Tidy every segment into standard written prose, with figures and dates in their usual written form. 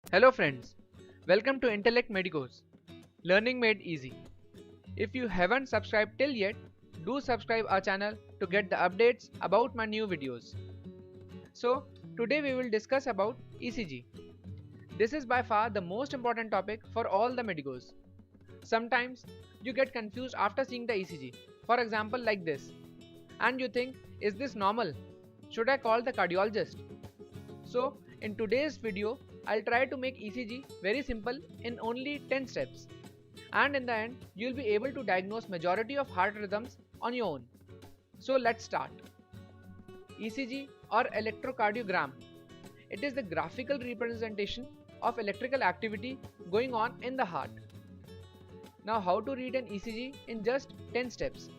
Hello friends, welcome to Intellect Medicos, Learning Made Easy. If you haven't subscribed till yet, do subscribe our channel to get the updates about my new videos. So, today we will discuss about ECG. This is by far the most important topic for all the medicos. Sometimes you get confused after seeing the ECG, for example like this, and you think, is this normal? Should I call the cardiologist? So, in today's video, I'll try to make ECG very simple in only 10 steps. And in the end, you'll be able to diagnose majority of heart rhythms on your own. So let's start. ECG or electrocardiogram. It is the graphical representation of electrical activity going on in the heart. Now how to read an ECG in just 10 steps.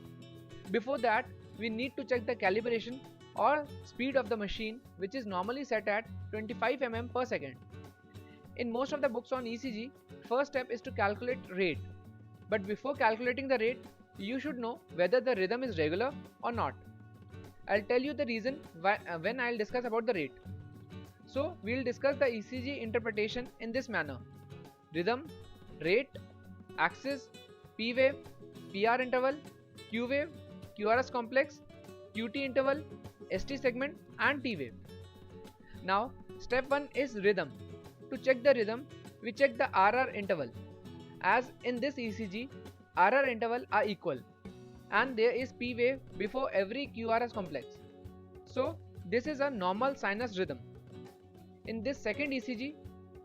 Before that, we need to check the calibration or speed of the machine, which is normally set at 25 mm per second. In most of the books on ECG, first step is to calculate rate. But before calculating the rate, you should know whether the rhythm is regular or not. I'll tell you the reason when I'll discuss about the rate. So we'll discuss the ECG interpretation in this manner: rhythm, rate, axis, P wave, PR interval, Q wave, QRS complex, QT interval, ST segment and T wave. Now step 1 is rhythm. To check the rhythm, we check the RR interval. As in this ECG, RR interval are equal and there is P wave before every QRS complex. So this is a normal sinus rhythm. In this second ECG,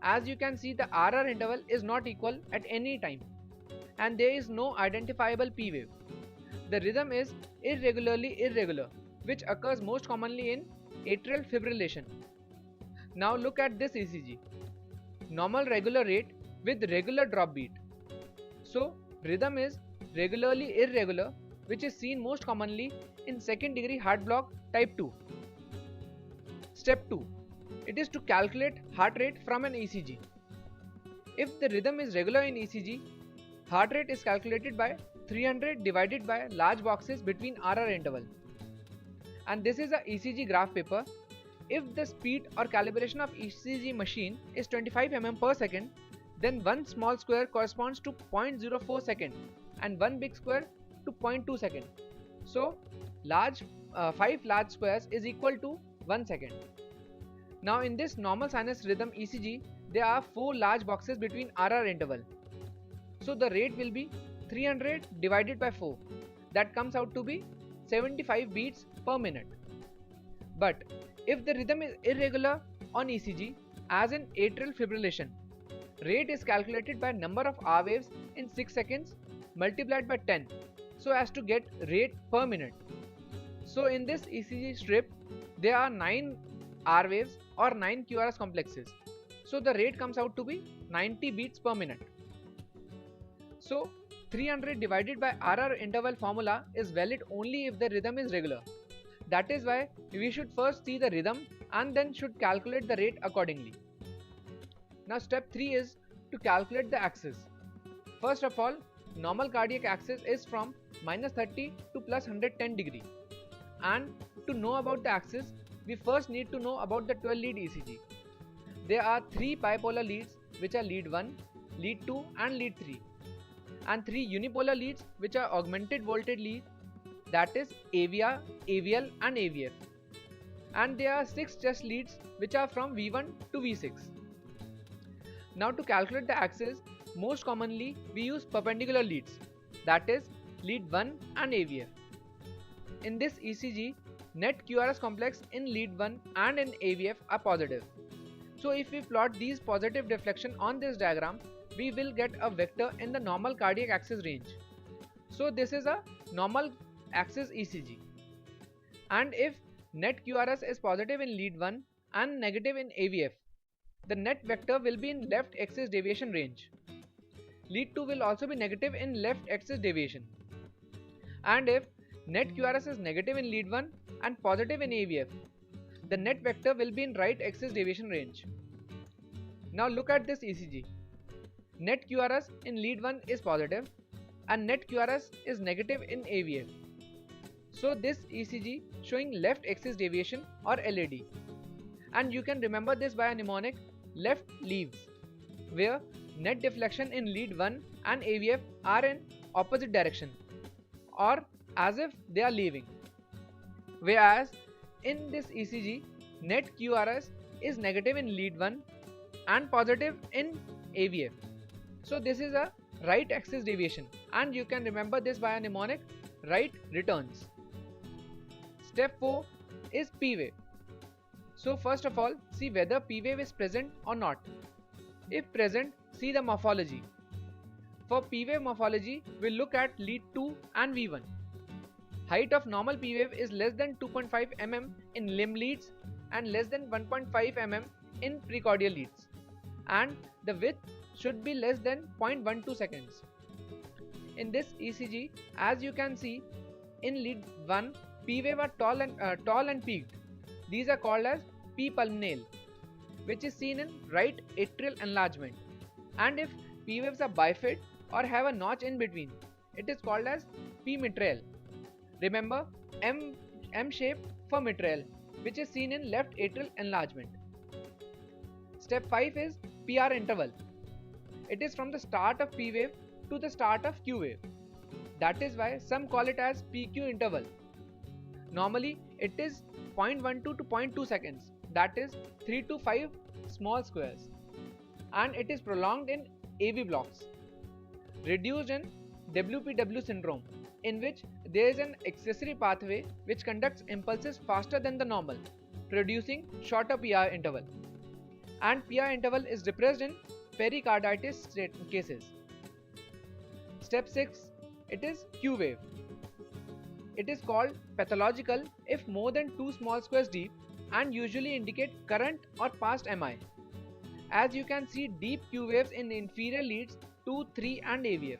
as you can see, the RR interval is not equal at any time and there is no identifiable P wave. The rhythm is irregularly irregular, which occurs most commonly in atrial fibrillation. Now look at this ECG. Normal regular rate with regular drop beat. So rhythm is regularly irregular, which is seen most commonly in second degree heart block type 2. Step 2. It is to calculate heart rate from an ECG. If the rhythm is regular in ECG, heart rate is calculated by 300 divided by large boxes between RR interval. And this is a ECG graph paper. If the speed or calibration of ECG machine is 25 mm per second, then one small square corresponds to 0.04 second and one big square to 0.2 second. So 5 large squares is equal to 1 second. Now in this normal sinus rhythm ECG, there are 4 large boxes between RR interval. So the rate will be 300 divided by 4. That comes out to be 75 beats per minute. But if the rhythm is irregular on ECG, as in atrial fibrillation, rate is calculated by number of R waves in 6 seconds multiplied by 10 so as to get rate per minute. So in this ECG strip, there are 9 R waves or 9 QRS complexes. So the rate comes out to be 90 beats per minute. So 300 divided by RR interval formula is valid only if the rhythm is regular. That is why we should first see the rhythm and then should calculate the rate accordingly. Now step 3 is to calculate the axis. First of all, normal cardiac axis is from -30 to +110 degree. And to know about the axis, we first need to know about the 12 lead ECG. There are 3 bipolar leads, which are lead 1, lead 2 and lead 3. And 3 unipolar leads, which are augmented voltage lead, that is AVR, AVL and AVF. And there are 6 chest leads which are from V1 to V6. Now to calculate the axis, most commonly we use perpendicular leads, that is lead 1 and AVF. In this ECG, net QRS complex in lead 1 and in AVF are positive. So if we plot these positive deflection on this diagram, we will get a vector in the normal cardiac axis range. So this is a normal axis ECG. And if net QRS is positive in lead 1 and negative in AVF, the net vector will be in left axis deviation range. Lead 2 will also be negative in left axis deviation. And if net QRS is negative in lead 1 and positive in AVF, the net vector will be in right axis deviation range. Now look at this ECG. Net QRS in lead 1 is positive and net QRS is negative in AVF. So this ECG showing left axis deviation or LAD. And you can remember this by a mnemonic: left leaves. where net deflection in lead 1 and AVF are in opposite direction or as if they are leaving. Whereas in this ECG, net QRS is negative in lead 1 and positive in AVF. So this is a right axis deviation, and you can remember this by a mnemonic right returns. Step 4 is P wave. So first of all, see whether P wave is present or not. If present, see the morphology. For P wave morphology, we'll look at lead 2 and V1. Height of normal P wave is less than 2.5 mm in limb leads and less than 1.5 mm in precordial leads, and the width should be less than 0.12 seconds. In this ECG, as you can see, in lead 1, P wave are tall and peaked. These are called as P pulmonale, which is seen in right atrial enlargement. And if P waves are bifid or have a notch in between, it is called as P mitral. Remember, M shape for mitral, which is seen in left atrial enlargement. Step 5 is PR interval. It is from the start of P wave to the start of Q wave. That is why some call it as PQ interval. Normally, it is 0.12 to 0.2 seconds, that is 3 to 5 small squares, and it is prolonged in AV blocks. Reduced in WPW syndrome, in which there is an accessory pathway which conducts impulses faster than the normal, producing shorter PR interval. And PR interval is depressed in pericarditis cases. Step 6, it is Q wave. It is called pathological if more than 2 small squares deep and usually indicate current or past MI. As you can see, deep Q waves in inferior leads 2, 3 and AVF.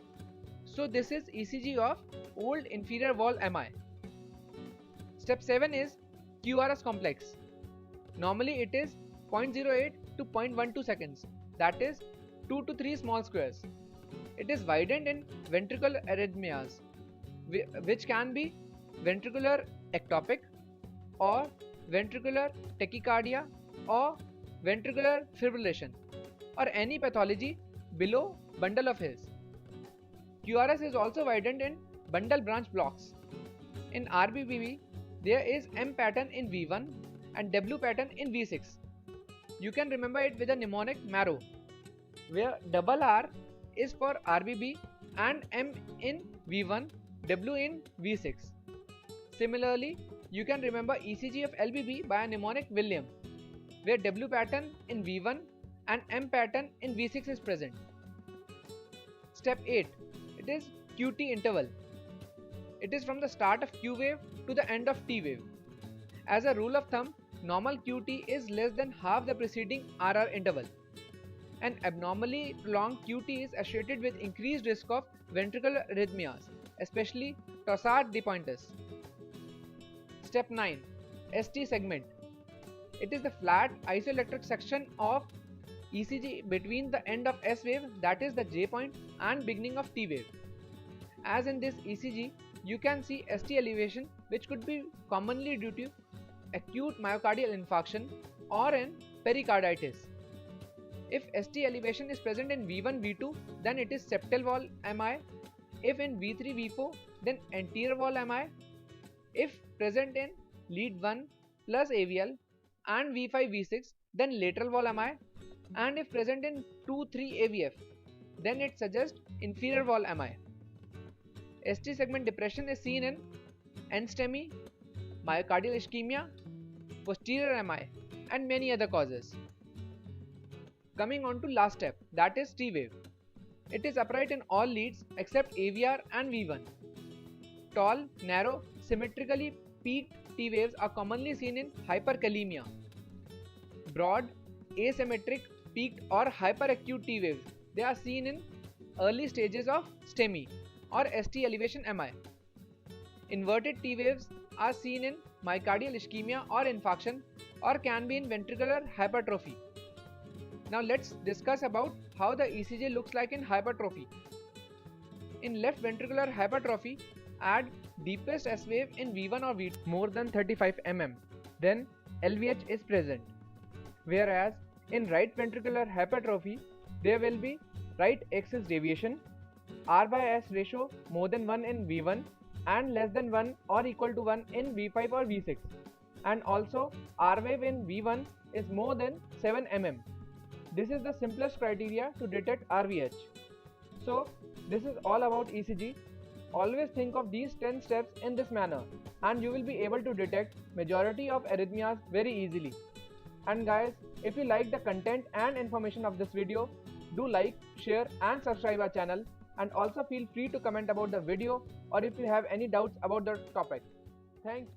So this is ECG of old inferior wall MI. Step 7 is QRS complex. Normally it is 0.08 to 0.12 seconds, that is 2 to 3 small squares. It is widened in ventricular arrhythmias, which can be ventricular ectopic or ventricular tachycardia or ventricular fibrillation or any pathology below bundle of His. QRS is also widened in bundle branch blocks. In RBBB, there is M pattern in V1 and W pattern in V6. You can remember it with a mnemonic MARROW, where double R is for RBB and M in V1, W in V6. Similarly, you can remember ECG of LBB by a mnemonic William, where W pattern in V1 and M pattern in V6 is present. Step 8, it is QT interval. It is from the start of Q wave to the end of T wave. As a rule of thumb, normal QT is less than half the preceding RR interval. An abnormally prolonged QT is associated with increased risk of ventricular arrhythmias, especially Torsades de Pointes. Step 9, ST segment. It is the flat isoelectric section of ECG between the end of S wave, that is the J point, and beginning of T wave. As in this ECG, you can see ST elevation, which could be commonly due to acute myocardial infarction or in pericarditis. If ST elevation is present in V1, V2, then it is septal wall MI. If in V3, V4, then anterior wall MI. If present in lead 1 plus AVL and V5, V6, then lateral wall MI. And if present in 2, 3 AVF, then it suggests inferior wall MI. ST segment depression is seen in NSTEMI, myocardial ischemia, posterior MI, and many other causes. Coming on to last step, that is T wave. It is upright in all leads except AVR and V1. Tall, narrow, symmetrically peaked T waves are commonly seen in hyperkalemia. Broad, asymmetric, peaked or hyperacute T waves, they are seen in early stages of STEMI or ST elevation MI. Inverted T waves are seen in myocardial ischemia or infarction or can be in ventricular hypertrophy. Now let's discuss about how the ECG looks like in hypertrophy. In left ventricular hypertrophy, add deepest S wave in V1 or V2 more than 35 mm, then LVH is present. Whereas in right ventricular hypertrophy, there will be right axis deviation, R by S ratio more than 1 in V1 and less than 1 or equal to 1 in V5 or V6, and also R wave in V1 is more than 7 mm. This is the simplest criteria to detect RVH. So this is all about ECG. Always think of these 10 steps in this manner and you will be able to detect majority of arrhythmias very easily. And guys, if you like the content and information of this video, do like, share and subscribe our channel, and also feel free to comment about the video or if you have any doubts about the topic. Thanks.